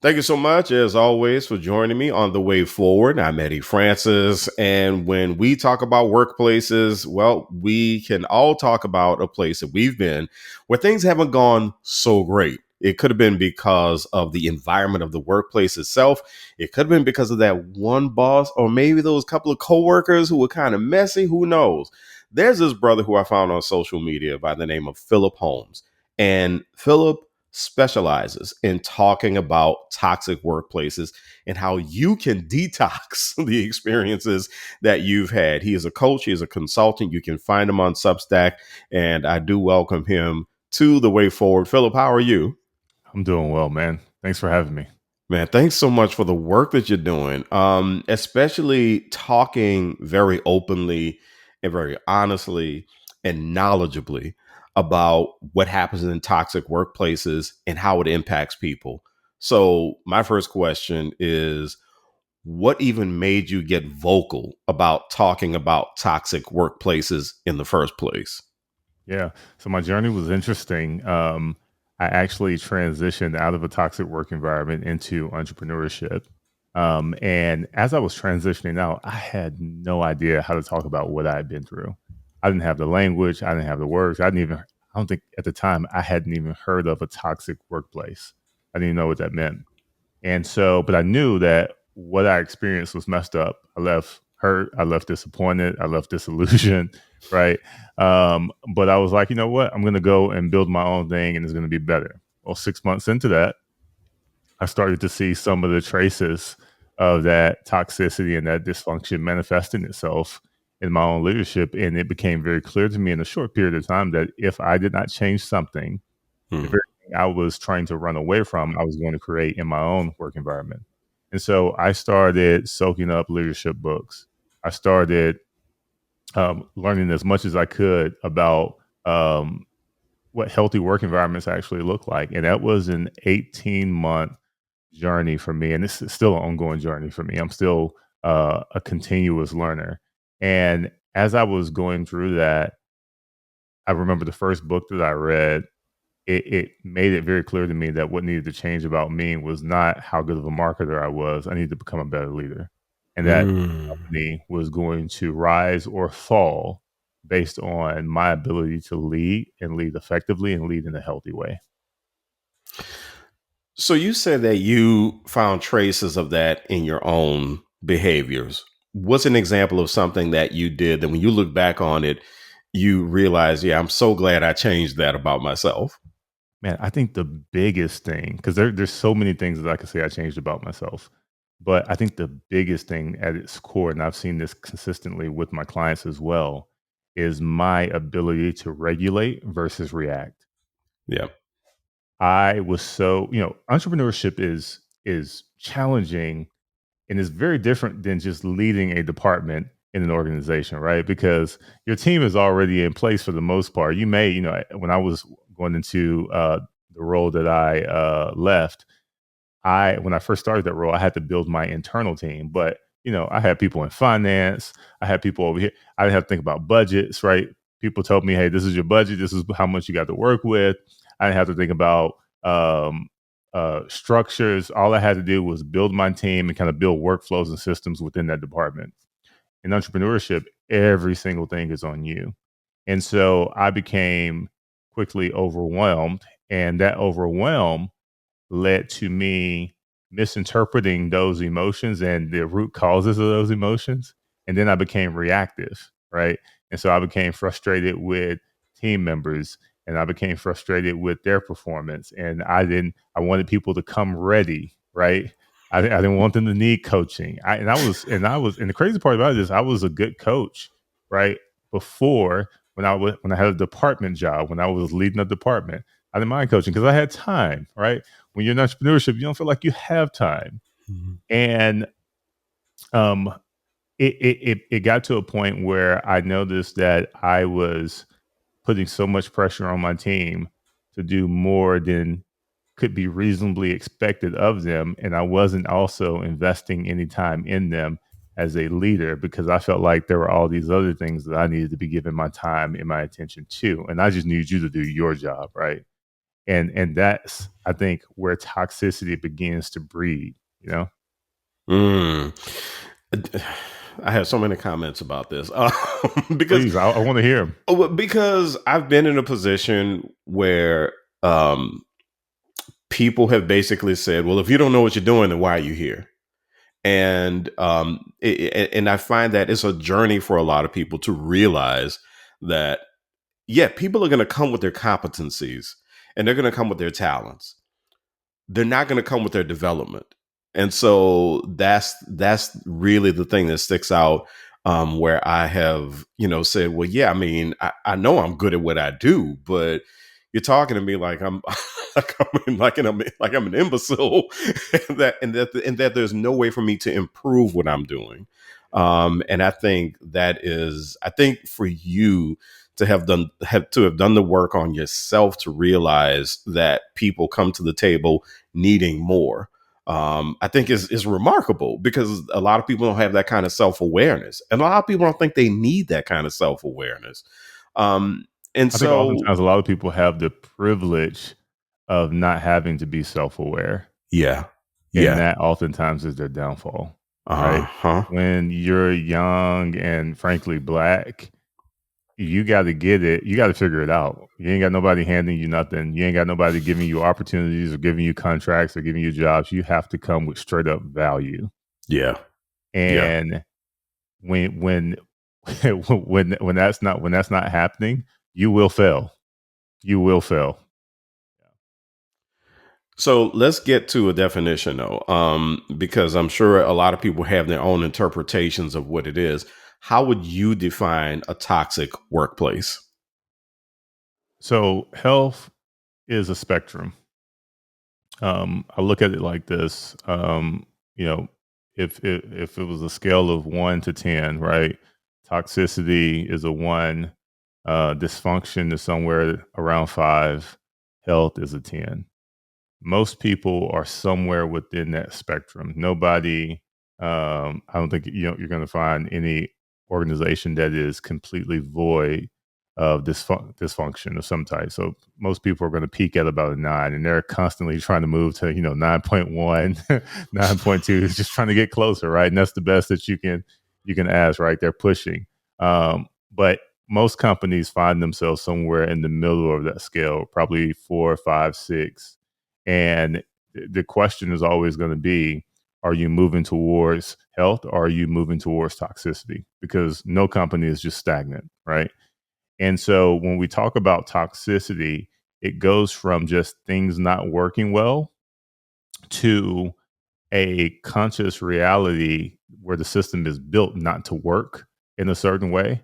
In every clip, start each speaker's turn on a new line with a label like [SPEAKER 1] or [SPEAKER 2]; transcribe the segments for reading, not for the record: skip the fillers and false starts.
[SPEAKER 1] Thank you so much, as always, for joining me on The Way Forward. I'm Eddie Francis. And when we talk about workplaces, well, we can all talk about a place that we've been where things haven't gone so great. It could have been because of the environment of the workplace itself. It could have been because of that one boss, or maybe those couple of coworkers who were kind of messy. Who knows? There's this brother who I found on social media by the name of Phillip Holmes. And Phillip specializes in talking about toxic workplaces and how you can detox the experiences that you've had. He is a coach, he is a consultant. You can find him on Substack, and I do welcome him to The Way Forward. Phillip, how are you?
[SPEAKER 2] I'm doing well, man. Thanks for having me.
[SPEAKER 1] Man, thanks so much for the work that you're doing, especially talking very openly and very honestly and knowledgeably about what happens in toxic workplaces and how it impacts people. So, my first question is, what even made you get vocal about talking about toxic workplaces in the first place?
[SPEAKER 2] Yeah. So my journey was interesting. I actually transitioned out of a toxic work environment into entrepreneurship. And as I was transitioning out, I had no idea how to talk about what I had been through. I didn't have the language. I didn't have the words. I don't think at the time I hadn't even heard of a toxic workplace. I didn't even know what that meant. And so, but I knew that what I experienced was messed up. I left hurt. I left disappointed. I left disillusioned. Right. But I was like, you know what? I'm going to go and build my own thing and it's going to be better. Well, 6 months into that, I started to see some of the traces of that toxicity and that dysfunction manifesting itself in my own leadership. And it became very clear to me in a short period of time that if I did not change something, the
[SPEAKER 1] Hmm.
[SPEAKER 2] very thing I was trying to run away from, I was going to create in my own work environment. And so I started soaking up leadership books. I started learning as much as I could about what healthy work environments actually look like. And that was an 18-month journey for me. And this is still an ongoing journey for me. I'm still a continuous learner. And as I was going through that, I remember the first book that I read, it made it very clear to me that what needed to change about me was not how good of a marketer I was. I needed to become a better leader. And that
[SPEAKER 1] Mm.
[SPEAKER 2] company was going to rise or fall based on my ability to lead and lead effectively and lead in a healthy way.
[SPEAKER 1] So you said that you found traces of that in your own behaviors. What's an example of something that you did that when you look back on it, you realize, yeah, I'm so glad I changed that about myself?
[SPEAKER 2] Man, I think the biggest thing, because there's so many things that I could say I changed about myself, but I think the biggest thing at its core, and I've seen this consistently with my clients as well, is my ability to regulate versus react.
[SPEAKER 1] Yeah.
[SPEAKER 2] I was so, entrepreneurship is challenging and is very different than just leading a department in an organization, right? Because your team is already in place for the most part. You may, when I was going into the role that I left, when I first started that role, I had to build my internal team, but I had people in finance, I had people over here. I didn't have to think about budgets, right? People told me, "Hey, this is your budget. This is how much you got to work with." I didn't have to think about um, structures. All I had to do was build my team and kind of build workflows and systems within that department. In entrepreneurship, every single thing is on you, and so I became quickly overwhelmed, and that overwhelm led to me misinterpreting those emotions and the root causes of those emotions. And then I became reactive, right? And so I became frustrated with team members and I became frustrated with their performance. And I wanted people to come ready, right? I didn't want them to need coaching. And the crazy part about it is I was a good coach, right? Before when I had a department job, when I was leading a department, I didn't mind coaching because I had time, right? When you're in entrepreneurship, you don't feel like you have time.
[SPEAKER 1] Mhm.
[SPEAKER 2] And um, it got to a point where I noticed that I was putting so much pressure on my team to do more than could be reasonably expected of them. And I wasn't also investing any time in them as a leader because I felt like there were all these other things that I needed to be giving my time and my attention to. And I just needed you to do your job, right? and that's, I think, where toxicity begins to breed. You know,
[SPEAKER 1] Mm. I have so many comments about this because
[SPEAKER 2] please, I want to hear them.
[SPEAKER 1] because I've been in a position where um, people have basically said, "Well, if you don't know what you're doing, then why are you here?" And I find that it's a journey for a lot of people to realize that yeah, people are going to come with their competencies and they're going to come with their talents. They're not going to come with their development. And so that's really the thing that sticks out, where I have, said, well, yeah, I mean, I know I'm good at what I do, but you're talking to me like I'm like I'm an imbecile, and that there's no way for me to improve what I'm doing. And I think I think for you to have done the work on yourself to realize that people come to the table needing more, I think is remarkable, because a lot of people don't have that kind of self-awareness, and a lot of people don't think they need that kind of self-awareness. Um, and
[SPEAKER 2] I think
[SPEAKER 1] so,
[SPEAKER 2] oftentimes a lot of people have the privilege of not having to be self-aware,
[SPEAKER 1] yeah,
[SPEAKER 2] and
[SPEAKER 1] yeah,
[SPEAKER 2] that oftentimes is their downfall, right?
[SPEAKER 1] uh-huh,
[SPEAKER 2] When you're young and frankly black, you got to get it. You got to figure it out. You ain't got nobody handing you nothing. You ain't got nobody giving you opportunities or giving you contracts or giving you jobs. You have to come with straight up value.
[SPEAKER 1] yeah, yeah.
[SPEAKER 2] And when when that's not happening, you will fail. You will fail.
[SPEAKER 1] So let's get to a definition, though, because I'm sure a lot of people have their own interpretations of what it is. How would you define a toxic workplace?
[SPEAKER 2] So health is a spectrum. I look at it like this. You know, if it was a scale of 1 to 10, right? Toxicity is a 1. Dysfunction is somewhere around 5. Health is a 10. Most people are somewhere within that spectrum. Nobody, I don't think you're going to find any organization that is completely void of dysfunction of some type. So most people are going to peak at about a 9, and they're constantly trying to move to 9.1, 9.2, just trying to get closer, right? And that's the best that you can ask, right? They're pushing, but most companies find themselves somewhere in the middle of that scale, probably 4, 5, 6, and the question is always going to be, are you moving towards health, or are you moving towards toxicity? Because no company is just stagnant, right? And so when we talk about toxicity, it goes from just things not working well to a conscious reality where the system is built not to work in a certain way.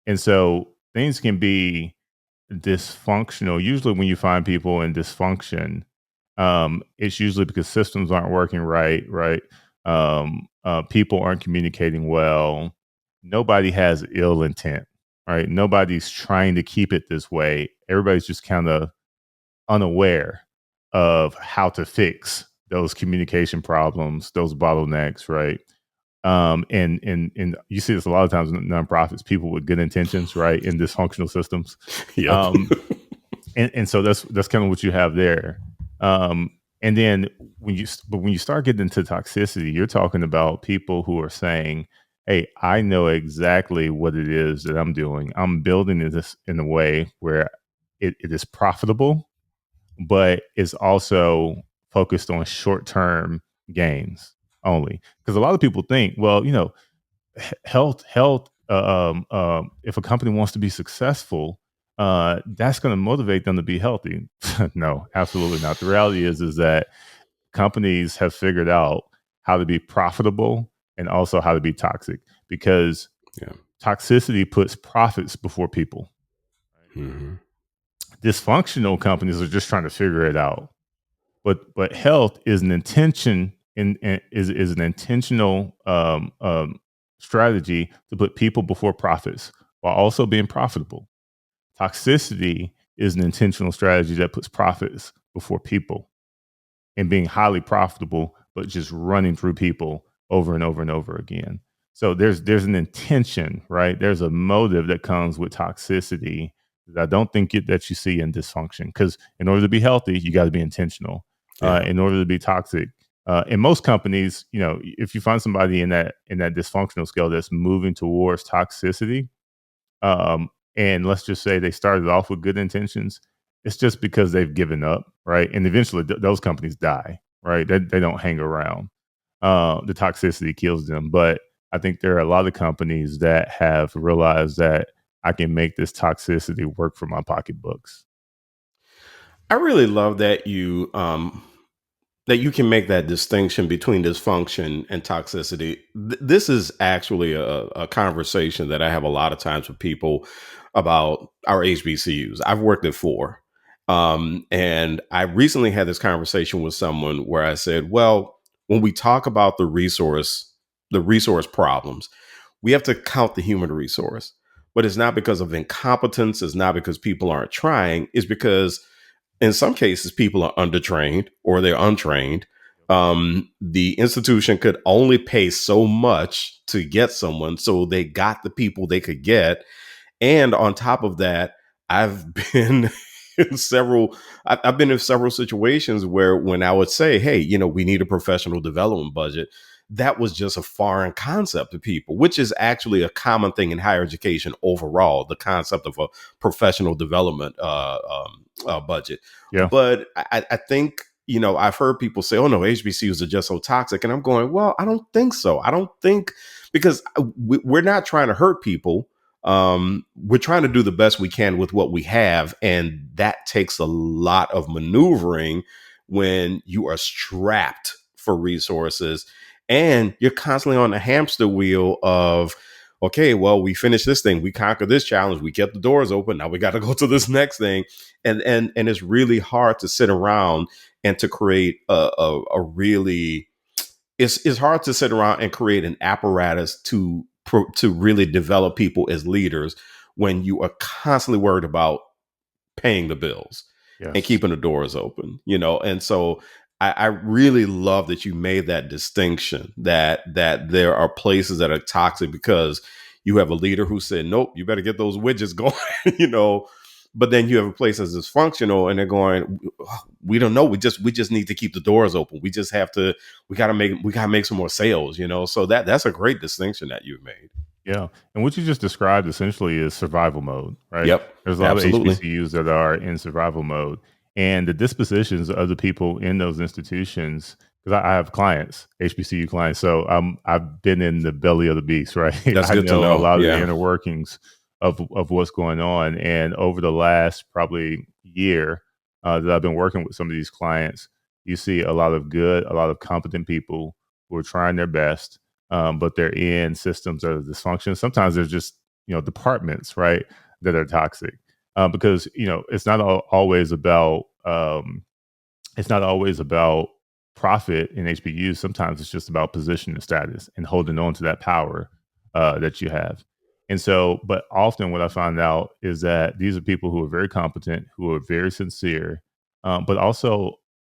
[SPEAKER 2] And so things can be dysfunctional. Usually, when you find people in dysfunction, it's usually because systems aren't working right, right? People aren't communicating well. Nobody has ill intent, right? Nobody's trying to keep it this way. Everybody's just kind of unaware of how to fix those communication problems, those bottlenecks, right? And you see this a lot of times in nonprofits, people with good intentions, right, in dysfunctional systems.
[SPEAKER 1] Yep.
[SPEAKER 2] Um, and so that's kind of what you have there. Um, and then when you start getting into toxicity, you're talking about people who are saying, "Hey, I know exactly what it is that I'm doing. I'm building this in a way where it is profitable, but it's also focused on short term gains only." Because a lot of people think, well, health. If a company wants to be successful, that's going to motivate them to be healthy. No, absolutely not. The reality is that companies have figured out how to be profitable and also how to be toxic, because
[SPEAKER 1] Yeah.
[SPEAKER 2] toxicity puts profits before people.
[SPEAKER 1] Hmm.
[SPEAKER 2] Dysfunctional companies are just trying to figure it out. But health is an intention is an intentional strategy to put people before profits while also being profitable. Toxicity is an intentional strategy that puts profits before people and being highly profitable, but just running through people over and over and over again. So there's an intention, right? There's a motive that comes with toxicity that I don't think that you see in dysfunction. Because in order to be healthy, you got to be intentional.
[SPEAKER 1] Yeah.
[SPEAKER 2] In order to be toxic, in most companies, if you find somebody in that dysfunctional scale that's moving towards toxicity, um, and let's just say they started off with good intentions, it's just because they've given up, right? And eventually, those companies die, right? They don't hang around. The toxicity kills them. But I think there are a lot of companies that have realized that I can make this toxicity work for my pocketbooks.
[SPEAKER 1] I really love that you can make that distinction between dysfunction and toxicity. This is actually a conversation that I have a lot of times with people about our HBCUs. I've worked at four. And I recently had this conversation with someone where I said, well, when we talk about the resource problems, we have to count the human resource. But it's not because of incompetence, it's not because people aren't trying, it's because in some cases, people are undertrained or they're untrained. The institution could only pay so much to get someone, so they got the people they could get. And on top of that, I've been in several I've been in several situations where when I would say, hey, we need a professional development budget, that was just a foreign concept to people, which is actually a common thing in higher education overall, the concept of a professional development budget.
[SPEAKER 2] Yeah.
[SPEAKER 1] But I think, I've heard people say, oh no, HBCUs are just so toxic. And I'm going, well, I don't think so. I don't think, because we're not trying to hurt people. We're trying to do the best we can with what we have. And that takes a lot of maneuvering when you are strapped for resources and you're constantly on the hamster wheel of, okay, well, we finished this thing, we conquered this challenge, we kept the doors open, now we got to go to this next thing. And it's really hard to sit around and to create a really, it's hard to sit around and create an apparatus to really develop people as leaders when you are constantly worried about paying the bills and
[SPEAKER 2] Yes.
[SPEAKER 1] keeping the doors open, and so I really love that you made that distinction that there are places that are toxic because you have a leader who said, nope, you better get those widgets going, but then you have a place that's dysfunctional and they're going, we don't know, we just need to keep the doors open, we gotta make some more sales, so that's a great distinction that you've made.
[SPEAKER 2] Yeah. And what you just described essentially is survival mode, right?
[SPEAKER 1] Yep,
[SPEAKER 2] There's a lot of
[SPEAKER 1] absolutely.
[SPEAKER 2] HBCUs that are in survival mode. And the dispositions of the people in those institutions, because I have clients, HBCU clients. So I've been in the belly of the beast, right?
[SPEAKER 1] That's
[SPEAKER 2] I
[SPEAKER 1] good to
[SPEAKER 2] know a
[SPEAKER 1] know.
[SPEAKER 2] lot of the
[SPEAKER 1] Yeah.
[SPEAKER 2] inner workings of what's going on. And over the last probably year that I've been working with some of these clients, you see a lot of good, a lot of competent people who are trying their best, but they're in systems that are dysfunctional. Sometimes there's just departments, right, that are toxic, because it's not always about it's not always about profit in HBUs. Sometimes it's just about position and status and holding on to that power that you have. And so, but often what I find out is that these are people who are very competent, who are very sincere, but also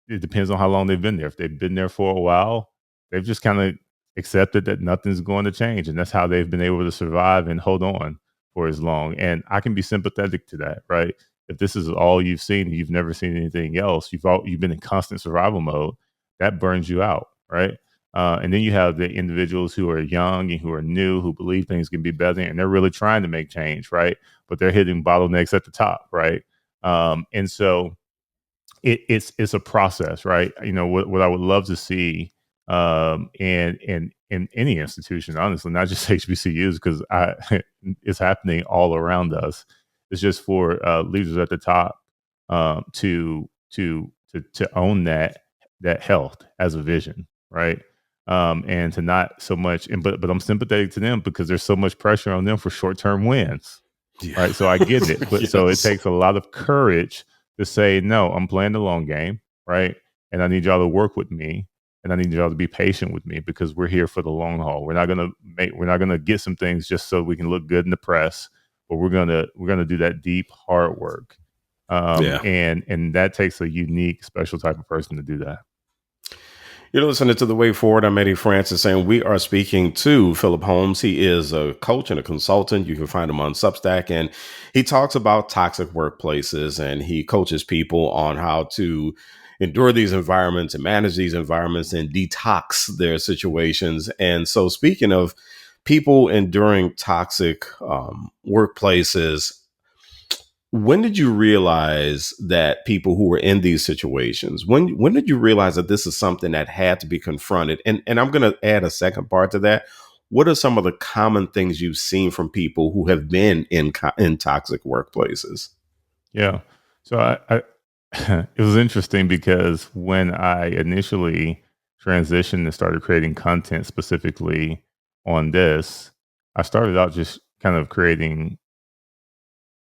[SPEAKER 2] it depends on how long they've been there. If they've been there for a while, they've just kind of accepted that nothing's going to change. And that's how they've been able to survive and hold on for as long. And I can be sympathetic to that, right? If this is all you've seen and you've never seen anything else, you've been in constant survival mode, that burns you out, right? And then you have the individuals who are young and who are new, who believe things can be better, and they're really trying to make change, right? But they're hitting bottlenecks at the top, right? And so it's a process, right? What I would love to see, in any institution, honestly, not just HBCUs, because it's happening all around us. It's just for leaders at the top, to own that health as a vision, right? And to not so much, but I'm sympathetic to them because there's so much pressure on them for short term wins,
[SPEAKER 1] Yeah.
[SPEAKER 2] right? So I get it, but so it
[SPEAKER 1] Yes.
[SPEAKER 2] takes a lot of courage to say, no, I'm playing the long game, right? And I need y'all to work with me, and I need y'all to be patient with me because we're here for the long haul. We're not gonna get some things just so we can look good in the press, but we're gonna do that deep hard work.
[SPEAKER 1] Yeah.
[SPEAKER 2] And that takes a unique, special type of person to do that.
[SPEAKER 1] You're listening to The Way Forward. I'm Eddie Francis, and we are speaking to Phillip Holmes. He is a coach and a consultant. You can find him on Substack, and he talks about toxic workplaces, and he coaches people on how to endure these environments and manage these environments and detox their situations. And so, speaking of people enduring toxic workplaces, when did you realize that people who were in these situations, when did you realize that this is something that had to be confronted? And I'm going to add a second part to that. What are some of the common things you've seen from people who have been in toxic workplaces?
[SPEAKER 2] Yeah. So I it was interesting because when I initially transitioned and started creating content specifically on this, I started out just kind of creating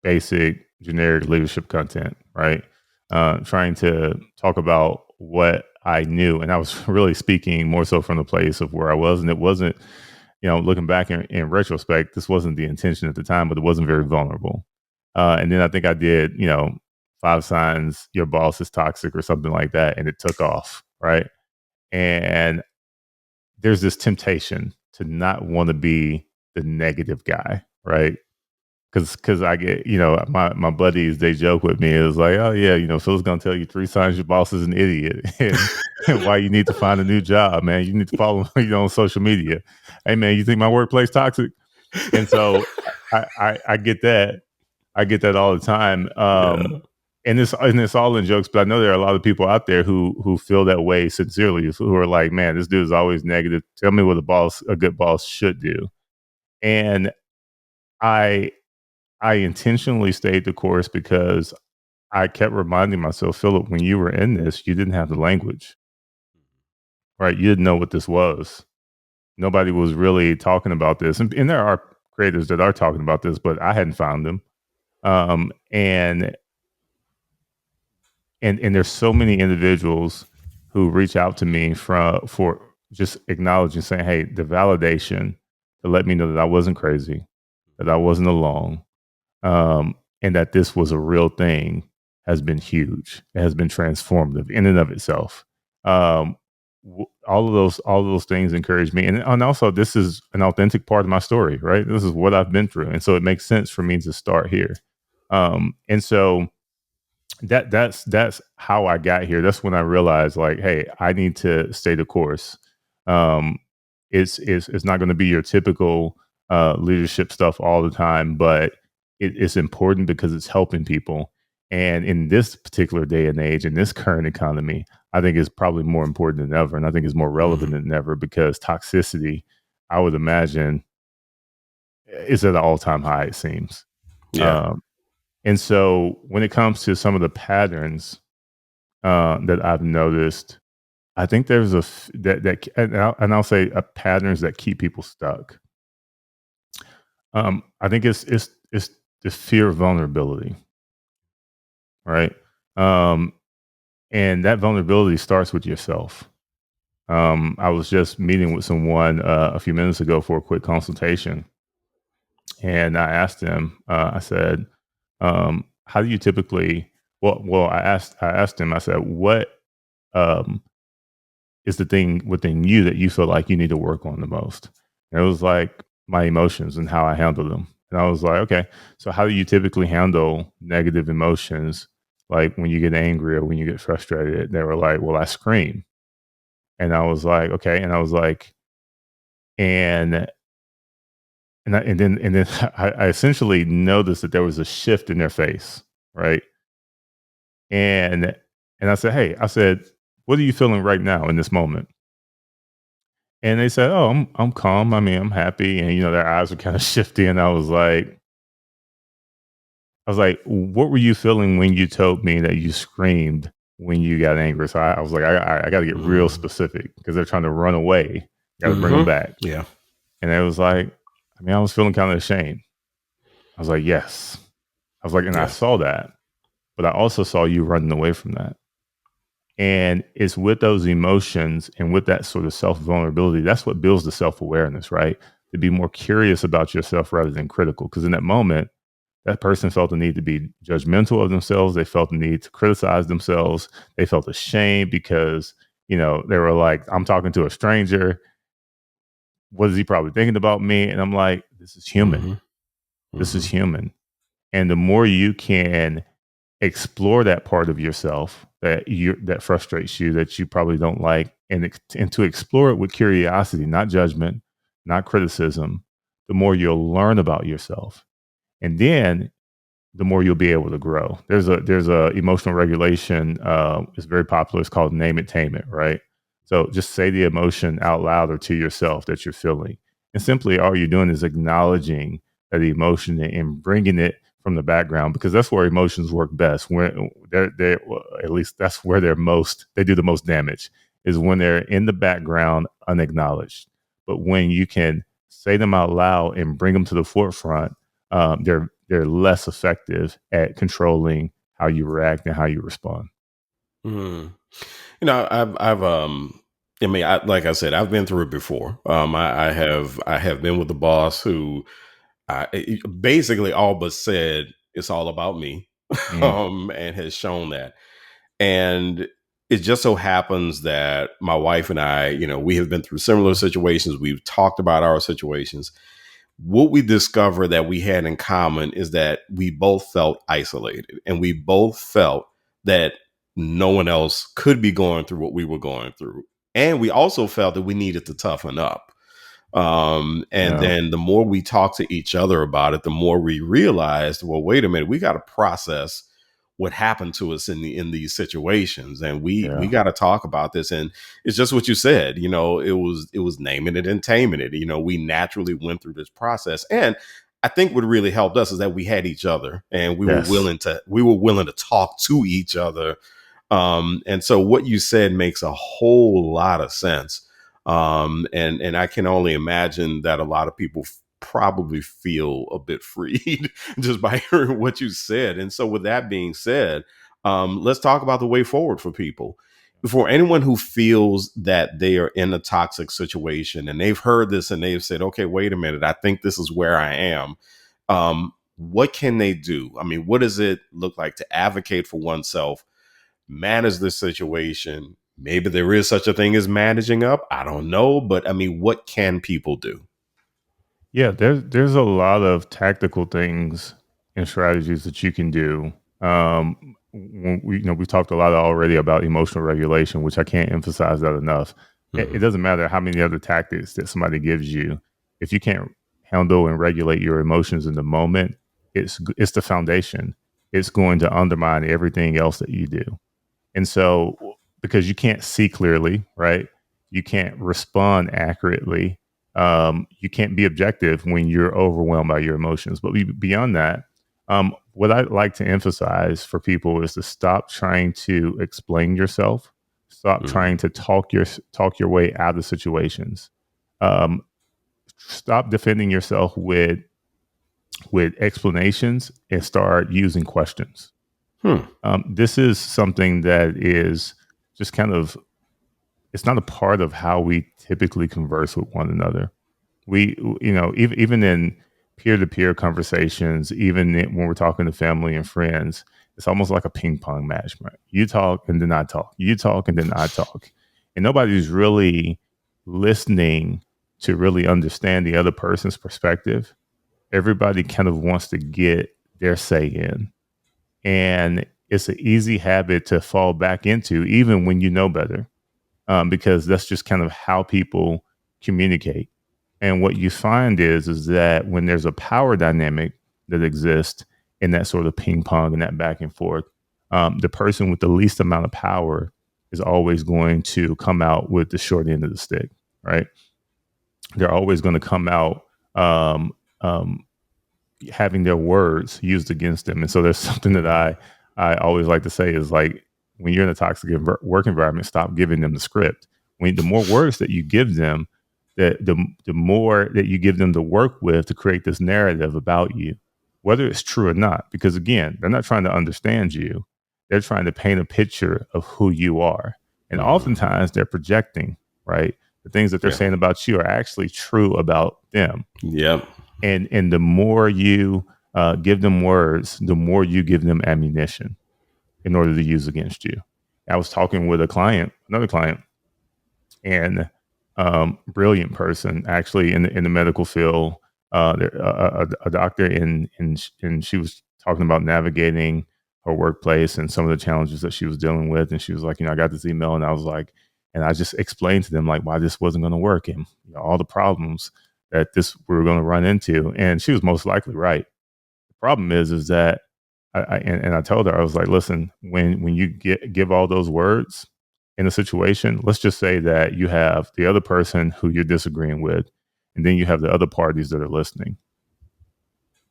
[SPEAKER 2] basic generic leadership content, right? Trying to talk about what I knew. And I was really speaking more so from the place of where I was. And it wasn't, looking back in retrospect, this wasn't the intention at the time, but it wasn't very vulnerable. And then I think I did, 5 signs your boss is toxic or something like that. And it took off, right? And there's this temptation to not want to be the negative guy, right? Cause I get, my buddies, they joke with me. It's like, oh yeah, Phil's gonna tell you 3 signs your boss is an idiot and why you need to find a new job, man. You need to follow, on social media. Hey man, you think my workplace toxic? And so I get that. I get that all the time.
[SPEAKER 1] Yeah.
[SPEAKER 2] And it's all in jokes, but I know there are a lot of people out there who feel that way sincerely, who are like, man, this dude is always negative. Tell me what a good boss should do. And I I intentionally stayed the course because I kept reminding myself, Philip, when you were in this, you didn't have the language, right? You didn't know what this was. Nobody was really talking about this. And there are creators that are talking about this, but I hadn't found them. Um, and and there's so many individuals who reach out to me for just acknowledging, saying, hey, the validation to let me know that I wasn't crazy, that I wasn't alone, and that this was a real thing has been huge. It has been transformative in and of itself. Um, all of those things encourage me, and also this is an authentic part of my story, right? This is what I've been through, and so it makes sense for me to start here. And so that's how I got here. That's when I realized, like, hey, I need to stay the course. Um, it's not going to be your typical leadership stuff all the time, but it's important because it's helping people. And in this particular day and age, in this current economy, I think it's probably more important than ever, and I think it's more relevant than ever because toxicity, I would imagine, is at an all-time high. It seems.
[SPEAKER 1] Yeah.
[SPEAKER 2] Um, and so when it comes to some of the patterns that I've noticed, I think there's and I'll say patterns that keep people stuck. I think it's the fear of vulnerability, right? Um, and that vulnerability starts with yourself. I was just meeting with someone a few minutes ago for a quick consultation, and I asked him. I said, "How do you typically?" Well, I asked him. I said, "What um, is the thing within you that you feel like you need to work on the most?" And it was like my emotions and how I handle them. And I was like, okay, so how do you typically handle negative emotions? Like when you get angry or when you get frustrated? They were like, well, I scream. And I was like, okay. And I was like, and and then I essentially noticed that there was a shift in their face, right? And I said, hey, I said, what are you feeling right now in this moment? And they said, "Oh, I'm calm. I mean, I'm happy." And their eyes were kind of shifty, and I was like, "What were you feeling when you told me that you screamed when you got angry?" So I was like, "I got to get real
[SPEAKER 1] Mm-hmm.
[SPEAKER 2] specific because they're trying to run away. Got to bring them back."
[SPEAKER 1] Yeah.
[SPEAKER 2] And it was like, I mean, I was feeling kind of ashamed. I was like, "Yes." I was like, and I
[SPEAKER 1] Yeah.
[SPEAKER 2] saw that, but I also saw you running away from that. And it's with those emotions and with that sort of self vulnerability, that's what builds the self awareness, right? To be more curious about yourself rather than critical. Because in that moment, that person felt the need to be judgmental of themselves. They felt the need to criticize themselves. They felt ashamed because They were like, I'm talking to a stranger. What is he probably thinking about me? And I'm like, this is human.
[SPEAKER 1] Hmm.
[SPEAKER 2] This is
[SPEAKER 1] Hmm.
[SPEAKER 2] human. And the more you can explore that part of yourself that frustrates you, that you probably don't like, and to explore it with curiosity, not judgment, not criticism, the more you'll learn about yourself. And then the more you'll be able to grow. There's a emotional regulation. It's very popular. It's called name it, tame it. Right. So just say the emotion out loud or to yourself that you're feeling, and simply all you're doing is acknowledging that emotion and bringing it from the background, because that's where emotions work best. When they're well, at least that's where they do the most damage, is when they're in the background unacknowledged. But when you can say them out loud and bring them to the forefront, they're less effective at controlling how you react and how you respond.
[SPEAKER 1] Mm. I mean, like I said, I've been through it before. I have been with a boss who basically all but said it's all about me,
[SPEAKER 2] Mm,
[SPEAKER 1] and has shown that. And it just so happens that my wife and I, we have been through similar situations. We've talked about our situations. What we discovered that we had in common is that we both felt isolated, and we both felt that no one else could be going through what we were going through. And we also felt that we needed to toughen up. And
[SPEAKER 2] yeah,
[SPEAKER 1] then the more we talked to each other about it, the more we realized, well, wait a minute, we got to process what happened to us in these situations, and we
[SPEAKER 2] yeah,
[SPEAKER 1] got to talk about this. And it's just what you said, it was naming it and taming it. We naturally went through this process, and I think what really helped us is that we had each other, and we were
[SPEAKER 2] yes,
[SPEAKER 1] willing to talk to each other. And so what you said makes a whole lot of sense. And I can only imagine that a lot of people probably feel a bit freed just by hearing what you said. And so, with that being said, let's talk about the way forward for people. For anyone who feels that they are in a toxic situation and they've heard this and they've said, okay, wait a minute, I think this is where I am. What can they do? I mean, what does it look like to advocate for oneself, manage this situation? Maybe there is such a thing as managing up. I don't know. But I mean, what can people do?
[SPEAKER 2] yeah. There's a lot of tactical things and strategies that you can do. We've talked a lot already about emotional regulation, which I can't emphasize that enough. It
[SPEAKER 1] Hmm.
[SPEAKER 2] doesn't matter how many other tactics that somebody gives you, if you can't handle and regulate your emotions in the moment, it's the foundation. It's going to undermine everything else that you do. And so, because you can't see clearly, right? You can't respond accurately. You can't be objective when you're overwhelmed by your emotions. But beyond that, what I like to emphasize for people is to stop trying to explain yourself. Stop trying
[SPEAKER 1] Hmm.
[SPEAKER 2] to talk your way out of situations. Um, Stop defending yourself with explanations and start using questions.
[SPEAKER 1] Hmm.
[SPEAKER 2] This is something that is just kind of, it's not a part of how we typically converse with one another. Even in peer-to-peer conversations, when we're talking to family and friends, it's almost like a ping pong match. Right? You talk and then I talk. You talk and then I talk, and nobody's really listening to really understand the other person's perspective. Everybody kind of wants to get their say in, and it's an easy habit to fall back into, even when you know better, because that's just kind of how people communicate. And what you find is that when there's a power dynamic that exists in that sort of ping pong and that back and forth, the person with the least amount of power is always going to come out with the short end of the stick, right? They're always going to come out um, um, having their words used against them. And so there's something that I always like to say is like, when you're in a toxic work environment, stop giving them the script. The more words that you give them, the more that you give them to work with to create this narrative about you, whether it's true or not. Because again, they're not trying to understand you; they're trying to paint a picture of who you are, and
[SPEAKER 1] Hmm.
[SPEAKER 2] oftentimes they're projecting. Right, the things that they're
[SPEAKER 1] Yeah.
[SPEAKER 2] saying about you are actually true about them.
[SPEAKER 1] Yep.
[SPEAKER 2] And the more you give them words, the more you give them ammunition in order to use against you. I was talking with another client, and brilliant person, actually, in the medical field. A doctor, and she was talking about navigating her workplace and some of the challenges that she was dealing with. And she was like, I got this email, and I was like, and I just explained to them like why this wasn't going to work, and all the problems that this we were going to run into. And she was most likely right. The problem is that and I told her, I was like, listen, when you give all those words in a situation, let's just say that you have the other person who you're disagreeing with, and then you have the other parties that are listening.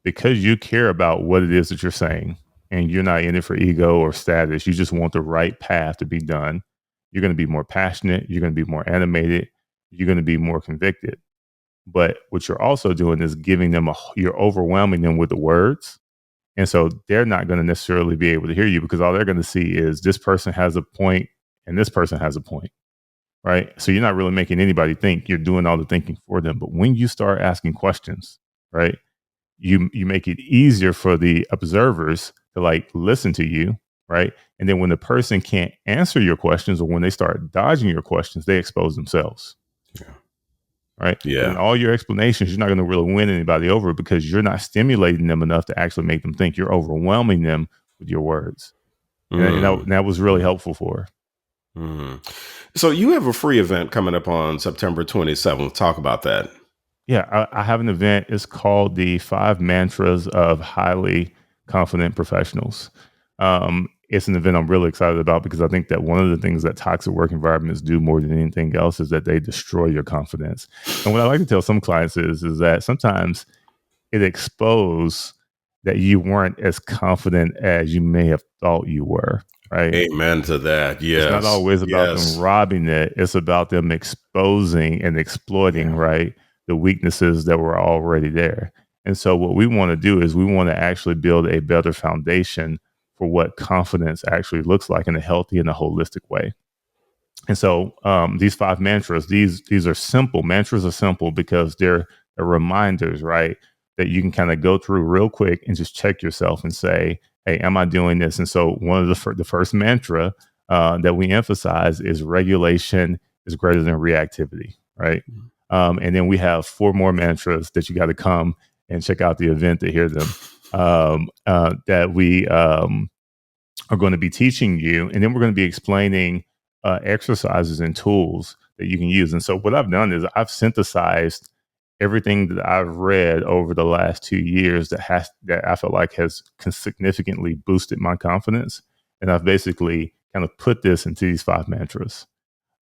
[SPEAKER 2] Because you care about what it is that you're saying, and you're not in it for ego or status, you just want the right path to be done. You're going to be more passionate, you're going to be more animated, you're going to be more convicted. But what you're also doing is giving them you're overwhelming them with the words. And so they're not going to necessarily be able to hear you, because all they're going to see is this person has a point and this person has a point, right? So you're not really making anybody think, you're doing all the thinking for them. But when you start asking questions, right, you make it easier for the observers to like listen to you, right? And then when the person can't answer your questions, or when they start dodging your questions, they expose themselves.
[SPEAKER 1] Yeah.
[SPEAKER 2] Right. But in
[SPEAKER 1] Yeah.
[SPEAKER 2] all your explanations, you're not going to really win anybody over, because you're not stimulating them enough to actually make them think. You're overwhelming them with your words. And that was really helpful for her.
[SPEAKER 1] Mm. So you have a free event coming up on September 27th. Talk about that.
[SPEAKER 2] Yeah, I have an event. It's called the 5 Mantras of Highly Confident Professionals. It's an event I'm really excited about, because I think that one of the things that toxic work environments do more than anything else is that they destroy your confidence. And what I like to tell some clients is that sometimes it exposes that you weren't as confident as you may have thought you were, right?
[SPEAKER 1] Amen to that.
[SPEAKER 2] It's not
[SPEAKER 1] Yes.
[SPEAKER 2] always about them
[SPEAKER 1] Yes.
[SPEAKER 2] robbing it. It's about them exposing and exploiting,
[SPEAKER 1] Yeah.
[SPEAKER 2] right, the weaknesses that were already there. And so what we want to do is we want to actually build a better foundation for what confidence actually looks like in a healthy and a holistic way. And so these 5 mantras, these are simple. Mantras are simple because they're reminders, right? That you can kind of go through real quick and just check yourself and say, "Hey, am I doing this?" And so one of the first mantra that we emphasize is regulation is greater than reactivity, right? And then we have 4 more mantras that you got to come and check out the event to hear them. That we are going to be teaching you, and then we're going to be explaining exercises and tools that you can use. And so what I've done is I've synthesized everything that I've read over the last 2 years that I feel like has significantly boosted my confidence, and I've basically kind of put this into these 5 mantras.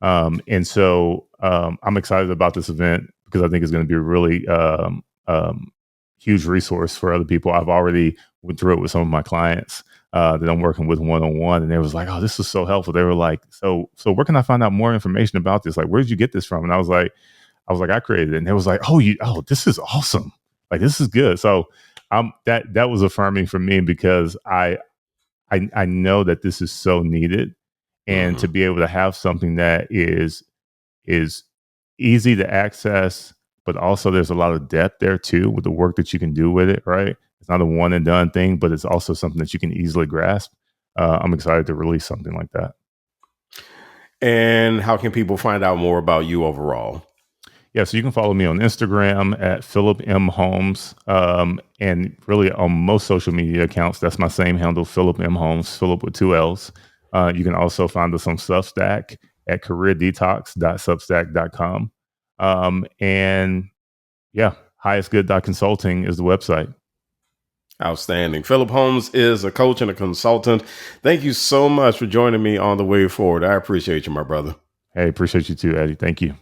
[SPEAKER 2] And so I'm excited about this event because I think it's going to be a really huge resource for other people. I've already went through it with some of my clients that I'm working with one-on-one, and they was like, "Oh, this is so helpful." They were like, "So where can I find out more information about this? Like, where did you get this from?" And I created it. And they was like, "Oh, this is awesome. Like, this is good." So that was affirming for me, because I know that this is so needed, and to
[SPEAKER 1] Mhm.
[SPEAKER 2] be able to have something that is easy to access, but also there's a lot of depth there too with the work that you can do with it, right? It's not a one and done thing, but it's also something that you can easily grasp. I'm excited to release something like that.
[SPEAKER 1] And how can people find out more about you overall?
[SPEAKER 2] Yeah, so you can follow me on Instagram at Phillip M. Holmes. And really on most social media accounts, that's my same handle, Phillip M. Holmes, Phillip with 2 L's. You can also find us on Substack at careerdetox.substack.com. And yeah, highestgood.consulting is the website.
[SPEAKER 1] Outstanding. Phillip Holmes is a coach and a consultant. Thank you so much for joining me on the way forward. I appreciate you, my brother.
[SPEAKER 2] Hey, appreciate you too, Eddie. Thank you.